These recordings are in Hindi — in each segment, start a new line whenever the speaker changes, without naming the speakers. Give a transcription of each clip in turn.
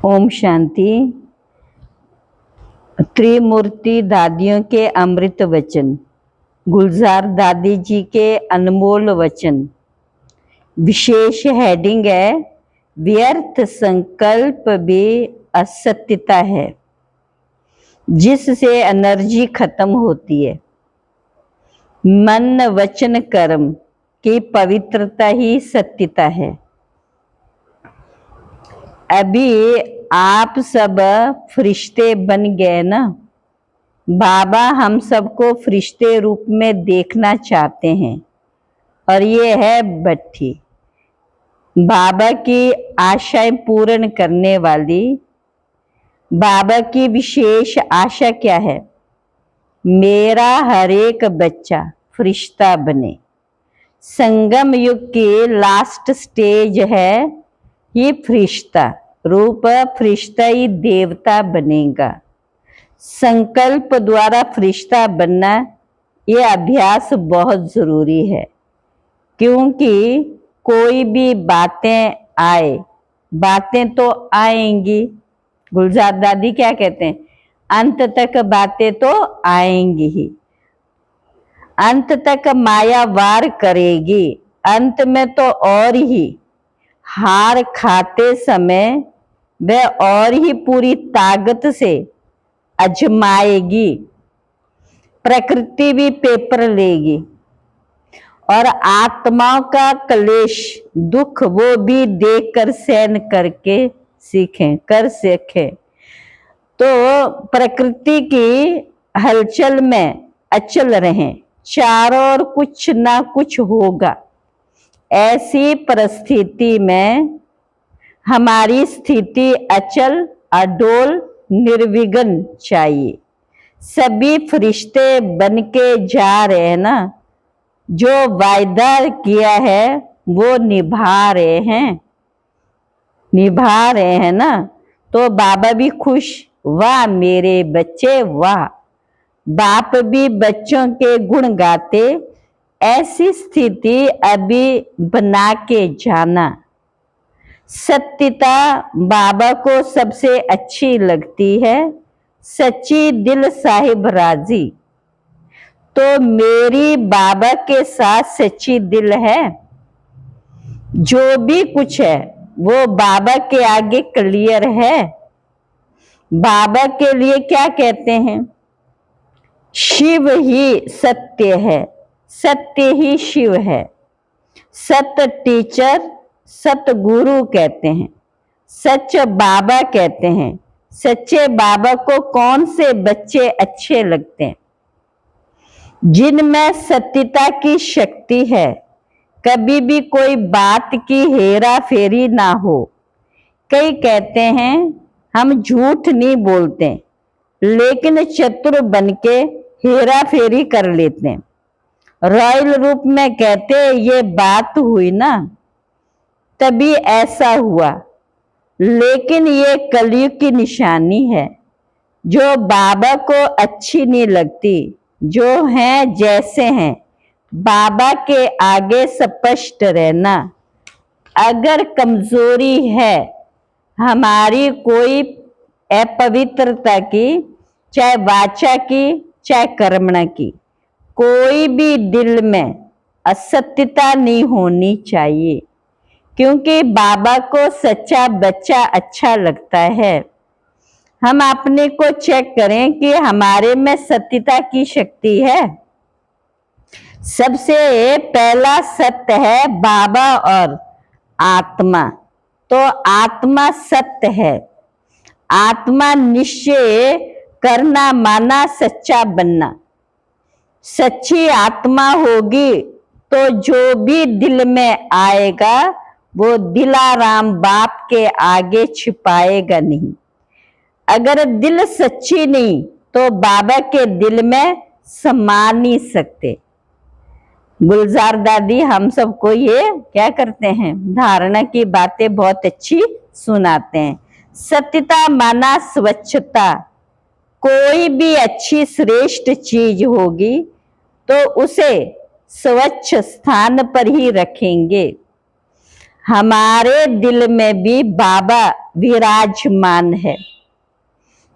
ओम शांति। त्रिमूर्ति दादियों के अमृत वचन, गुलजार दादी जी के अनमोल वचन। विशेष हेडिंग है, व्यर्थ संकल्प भी असत्यता है, जिससे एनर्जी खत्म होती है। मन वचन कर्म की पवित्रता ही सत्यता है। अभी आप सब फरिश्ते बन गए ना। बाबा हम सबको फरिश्ते रूप में देखना चाहते हैं, और ये है भट्ठी, बाबा की आशाएं पूर्ण करने वाली। बाबा की विशेष आशा क्या है? मेरा हर एक बच्चा फरिश्ता बने। संगम युग की लास्ट स्टेज है ये फरिश्ता रूप, फरिश्ता ही देवता बनेगा। संकल्प द्वारा फरिश्ता बनना ये अभ्यास बहुत जरूरी है, क्योंकि कोई भी बातें आए, बातें तो आएंगी। गुलजार दादी क्या कहते हैं? अंत तक बातें तो आएंगी ही, अंत तक माया वार करेगी। अंत में तो और ही हार खाते समय वह और ही पूरी ताकत से अजमाएगी। प्रकृति भी पेपर लेगी, और आत्माओं का क्लेश दुख वो भी देखकर सहन करके कर सीखें। तो प्रकृति की हलचल में अचल रहें, चारों ओर कुछ ना कुछ होगा। ऐसी परिस्थिति में हमारी स्थिति अचल, अडोल, निर्विघ्न चाहिए। सभी फरिश्ते बन के जा रहे हैं ना, जो वायदा किया है वो निभा रहे हैं ना। तो बाबा भी खुश, वाह मेरे बच्चे वाह। बाप भी बच्चों के गुण गाते। ऐसी स्थिति अभी बना के जाना। सत्यता बाबा को सबसे अच्छी लगती है। सच्ची दिल साहिब राजी। तो मेरी बाबा के साथ सच्ची दिल है। जो भी कुछ है वो बाबा के आगे क्लियर है। बाबा के लिए क्या कहते हैं? शिव ही सत्य है, सत्य ही शिव है। सत्य टीचर, सत्य गुरु कहते हैं, सच बाबा कहते हैं। सच्चे बाबा को कौन से बच्चे अच्छे लगते हैं? जिनमें सत्यता की शक्ति है, कभी भी कोई बात की हेरा फेरी ना हो। कई कहते हैं हम झूठ नहीं बोलते, लेकिन चतुर बनके हेरा फेरी कर लेते हैं। रॉयल रूप में कहते ये बात हुई ना, तभी ऐसा हुआ। लेकिन ये कलयुग की निशानी है, जो बाबा को अच्छी नहीं लगती। जो हैं जैसे हैं, बाबा के आगे स्पष्ट रहना। अगर कमजोरी है हमारी कोई अपवित्रता की, चाहे वाचा की चाहे कर्मणा की, कोई भी दिल में असत्यता नहीं होनी चाहिए, क्योंकि बाबा को सच्चा बच्चा अच्छा लगता है। हम अपने को चेक करें कि हमारे में सत्यता की शक्ति है। सबसे पहला सत्य है बाबा और आत्मा। तो आत्मा सत्य है। आत्मा निश्चय करना माना सच्चा बनना। सच्ची आत्मा होगी तो जो भी दिल में आएगा वो दिलाराम बाप के आगे छिपाएगा नहीं। अगर दिल सच्ची नहीं तो बाबा के दिल में समा नहीं सकते। गुलजार दादी हम सबको ये क्या करते हैं, धारणा की बातें बहुत अच्छी सुनाते हैं। सत्यता माना स्वच्छता। कोई भी अच्छी श्रेष्ठ चीज होगी तो उसे स्वच्छ स्थान पर ही रखेंगे। हमारे दिल में भी बाबा विराजमान है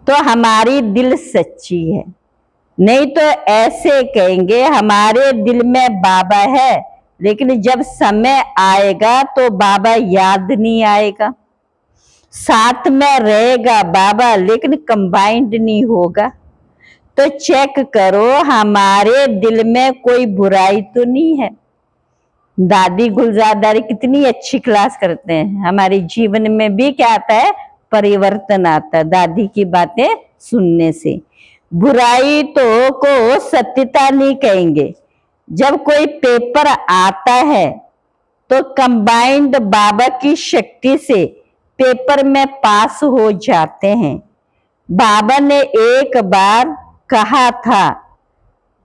तो हमारी दिल सच्ची है। नहीं तो ऐसे कहेंगे हमारे दिल में बाबा है, लेकिन जब समय आएगा तो बाबा याद नहीं आएगा। साथ में रहेगा बाबा लेकिन कंबाइंड नहीं होगा। तो चेक करो हमारे दिल में कोई बुराई तो नहीं है। दादी गुलजारदारी कितनी अच्छी क्लास करते हैं। हमारे जीवन में भी क्या आता है, परिवर्तन आता है दादी की बातें सुनने से। बुराई तो को सत्यता नहीं कहेंगे। जब कोई पेपर आता है तो कंबाइंड बाबा की शक्ति से पेपर में पास हो जाते हैं। बाबा ने एक बार कहा था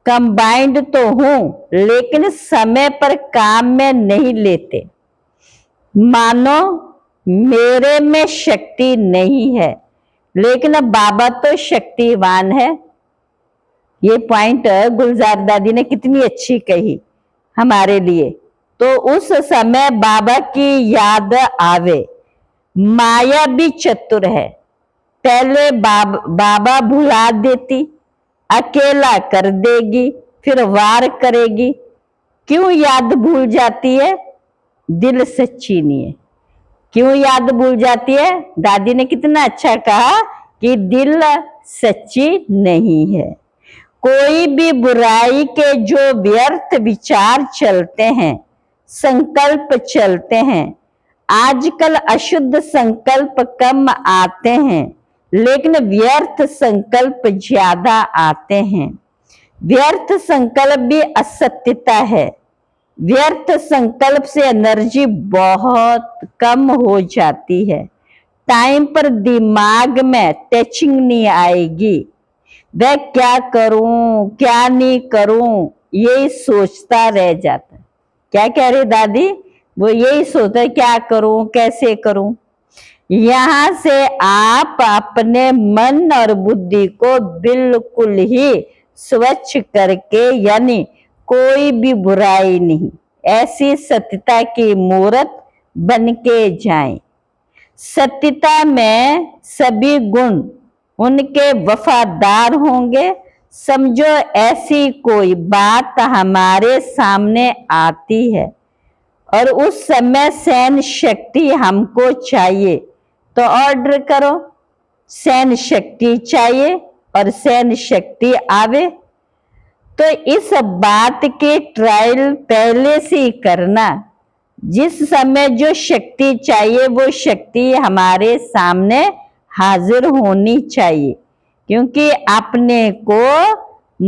कंबाइंड तो हूं लेकिन समय पर काम में नहीं लेते। मानो मेरे में शक्ति नहीं है, लेकिन बाबा तो शक्तिवान है। ये पॉइंट गुलजार दादी ने कितनी अच्छी कही हमारे लिए। तो उस समय बाबा की याद आवे। माया भी चतुर है, पहले बाबा भुला देती, अकेला कर देगी, फिर वार करेगी। क्यों याद भूल जाती है? दिल सच्ची नहीं है। क्यों याद भूल जाती है? दादी ने कितना अच्छा कहा कि दिल सच्ची नहीं है। कोई भी बुराई के जो व्यर्थ विचार चलते हैं, संकल्प चलते हैं, आजकल अशुद्ध संकल्प कम आते हैं लेकिन व्यर्थ संकल्प ज्यादा आते हैं। व्यर्थ संकल्प भी असत्यता है। व्यर्थ संकल्प से एनर्जी बहुत कम हो जाती है। टाइम पर दिमाग में टचिंग नहीं आएगी। वह क्या करूं क्या नहीं करूं यही सोचता रह जाता है। क्या कह रही दादी? वो यही सोचता है क्या करूं कैसे करूं। यहां से आप अपने मन और बुद्धि को बिल्कुल ही स्वच्छ करके, यानी कोई भी बुराई नहीं, ऐसी सत्यता की मूर्त बन के जाएं। सत्यता में सभी गुण उनके वफादार होंगे। समझो ऐसी कोई बात हमारे सामने आती है और उस समय सहन शक्ति हमको चाहिए तो ऑर्डर करो, सहन शक्ति चाहिए और सहन शक्ति आवे। तो इस बात के ट्रायल पहले से ही करना। जिस समय जो शक्ति चाहिए वो शक्ति हमारे सामने हाजिर होनी चाहिए, क्योंकि अपने को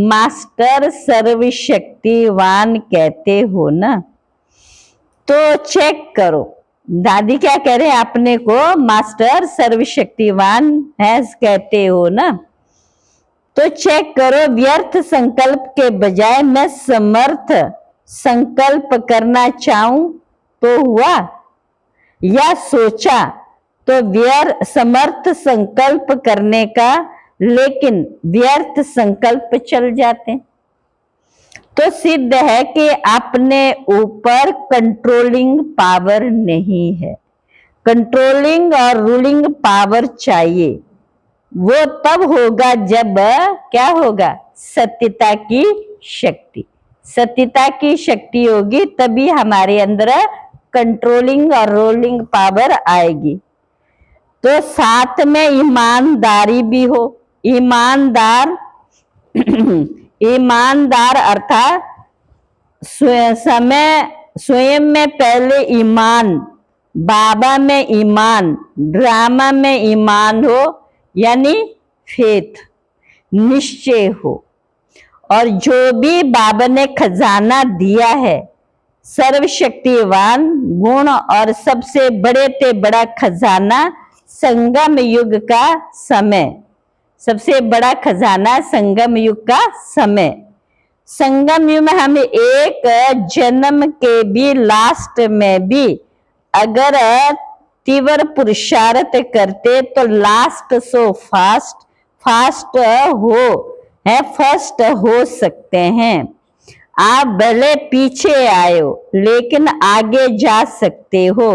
मास्टर सर्वशक्तिवान कहते हो ना। तो चेक करो दादी क्या कह रहे हैं, अपने को मास्टर सर्वशक्तिवान है कहते हो ना। तो चेक करो व्यर्थ संकल्प के बजाय मैं समर्थ संकल्प करना चाहूं तो हुआ, या सोचा तो समर्थ संकल्प करने का लेकिन व्यर्थ संकल्प चल जाते। तो सिद्ध है कि अपने ऊपर कंट्रोलिंग पावर नहीं है। कंट्रोलिंग और रूलिंग पावर चाहिए। वो तब होगा जब क्या होगा, सत्यता की शक्ति। सत्यता की शक्ति होगी तभी हमारे अंदर कंट्रोलिंग और रूलिंग पावर आएगी। तो साथ में ईमानदारी भी हो। ईमानदार ईमानदार अर्थात स्वयं में पहले ईमान, बाबा में ईमान, ड्रामा में ईमान हो, यानी फेथ, निश्चय हो। और जो भी बाबा ने खजाना दिया है, सर्वशक्तिवान गुण और सबसे बड़े ते बड़ा खजाना संगम युग का समय। सबसे बड़ा खजाना संगम युग का समय। संगम युग में हम एक जन्म के भी लास्ट में भी अगर तीव्र पुरुषार्थ करते तो लास्ट सो फास्ट फर्स्ट हो सकते हैं। आप भले पीछे आए हो लेकिन आगे जा सकते हो,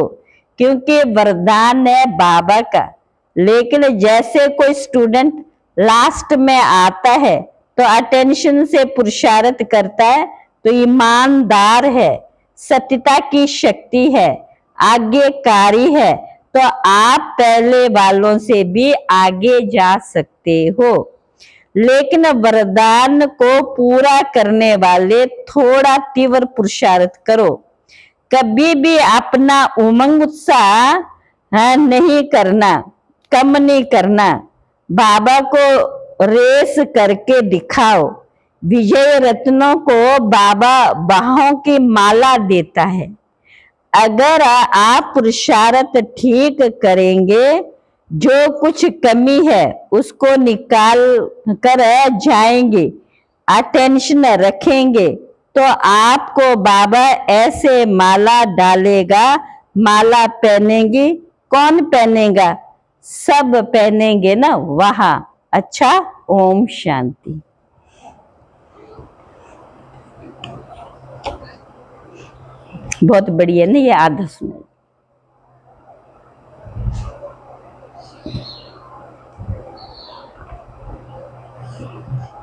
क्योंकि वरदान है बाबा का। लेकिन जैसे कोई स्टूडेंट लास्ट में आता है तो अटेंशन से पुरुषार्थ करता है तो ईमानदार है, सत्यता की शक्ति है, आज्ञाकारी है, तो आप पहले वालों से भी आगे जा सकते हो। लेकिन वरदान को पूरा करने वाले थोड़ा तीव्र पुरुषार्थ करो। कभी भी अपना उमंग उत्साह नहीं करना, कम नहीं करना। बाबा को रेस करके दिखाओ। विजय रत्नों को बाबा बाहों की माला देता है। अगर आप पुरुषार्थ ठीक करेंगे, जो कुछ कमी है उसको निकाल कर जाएंगे, अटेंशन रखेंगे, तो आपको बाबा ऐसे माला डालेगा। माला पहनेंगी, कौन पहनेगा? सब पहनेंगे ना वहां। अच्छा, ओम शांति। बहुत बढ़िया ना, ये आधा सुना।